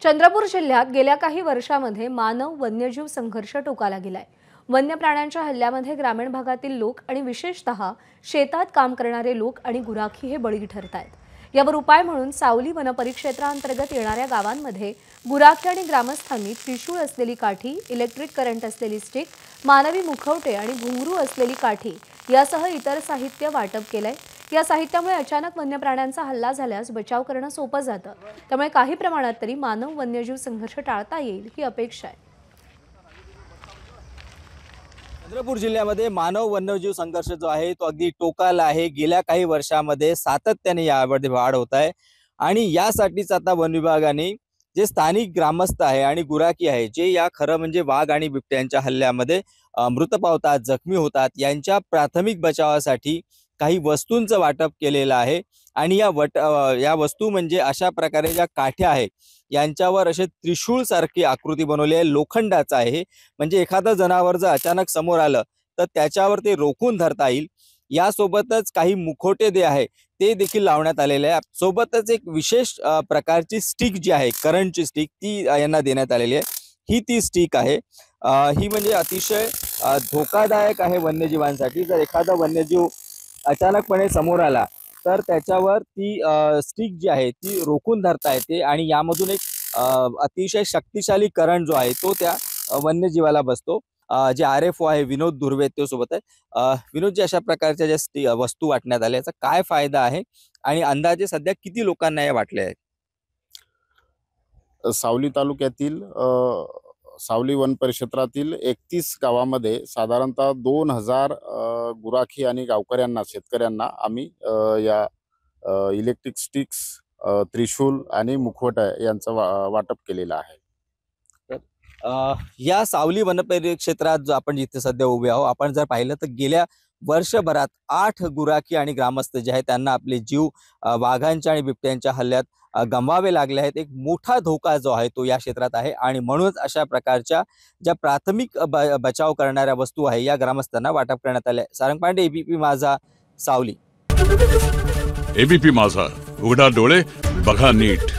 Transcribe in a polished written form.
चंद्रपूर जिल्ह्यात गेल्या काही वर्षांमध्ये मानव वन्यजीव संघर्ष टोकाला गेलाय। वन्य प्राण्यांच्या हल्ल्यामध्ये ग्रामीण भागातील लोक आणि विशेषतः शेतात काम करणारे लोक आणि गुराखी हे बळी ठरतायत। यावर उपाय म्हणून सावली वनपरिक्षेत्रांतर्गत येणाऱ्या गावांमध्ये गुराखी आणि ग्रामस्थांनी त्रिशूळ असलेली काठी, इलेक्ट्रिक करंट असलेली स्टिक, मानवी मुखवटे आणि घुंगरू असलेली काठी यासह इतर साहित्य वाटप केलंय। या साहित्यामुळे अचानक वन्य प्राण्यांचा हल्ला झाल्यास बचाव करणं सोपं जातं। त्यामुळे काही प्रमाणात तरी मानव वन्यजीव संघर्ष टाळता येईल ही अपेक्षा आहे। चंद्रपूर जिल्ह्यामध्ये मानव वन्यजीव संघर्ष जो आहे तो अगदी टोकाला आहे। गेल्या काही वर्षांमध्ये सातत्याने यामध्ये वाढ होत आहे आणि यासाठीच आता वन विभागाने जे स्थानिक ग्रामस्थ आहे आणि गुराखी आहे, जे या खरं म्हणजे वाघ आणि बिबट्यांच्या हल्ल्यामध्ये मृत पावतात, जखमी होतात, यांच्या प्राथमिक बचावासाठी काही वस्तूंचं वाटप केलेलं आहे। आणि या वस्तू म्हणजे अशा प्रकारे ज्या काठ्या आहेत यांच्यावर असे त्रिशूळ सारखी आकृती बनवली आहे, लोखंडाचा आहे। म्हणजे एखादं जनावर जर अचानक समोर आलं तर त्याच्यावर ते रोखून धरता येईल। यासोबतच काही मुखोटे जे आहे ते देखील लावण्यात आलेले आहे। सोबतच एक विशेष प्रकारची स्टिक जी आहे, करंटची स्टिक, ती यांना देण्यात आलेली आहे। ही ती स्टिक आहे। ही म्हणजे अतिशय धोकादायक आहे वन्यजीवांसाठी। जर एखादा वन्यजीव अचानकपणे समोर आला तर त्याच्यावर ती स्टिक जी आहे ती रोखून धरता येते आणि यामधून एक अतिशय शक्तिशाली करंट जो आहे तो त्या वन्यजीवाला बसतो। जे RFO आहे विनोद धुर्वे ते सोबत आहे। विनोदजी, अशा प्रकारच्या ज्या वस्तू वाटण्यात आल्या याचा काय फायदा आहे आणि अंदाजे सध्या किती लोकांना या वाटल्या आहेत? सावली तालुक्यातील सावली वन परिक्षेत्रातील 31 गावामध्ये साधारणतः 2000 गुराखी आणि गावकऱ्यांना, शेतकऱ्यांना आम्ही या इलेक्ट्रिक स्टिक्स, त्रिशूल आणि मुखवटा यांचं वाटप केलेलं आहे। या सावली वनपरिक्षेत्रात जो आपण जिथे सध्या उभे आहोत, आपण जर पाहिलं तर गेल्या वर्षभरात 8 गुराखी आणि ग्रामस्थ जे आहेत त्यांना आपले जीव वाघांच्या आणि बिबट्यांच्या हल्ल्यात गमवावे लागले आहेत। एक मोठा धोका जो आहे तो या क्षेत्रात आहे आणि म्हणूनच अशा प्रकारच्या ज्या प्राथमिक बचाव करणाऱ्या वस्तू आहे या ग्रामस्थांना वाटप करण्यात आल्या। सारंग पांडे, ABP माझा, सावली। ABP माझा, उघडा डोळे बघा नीट।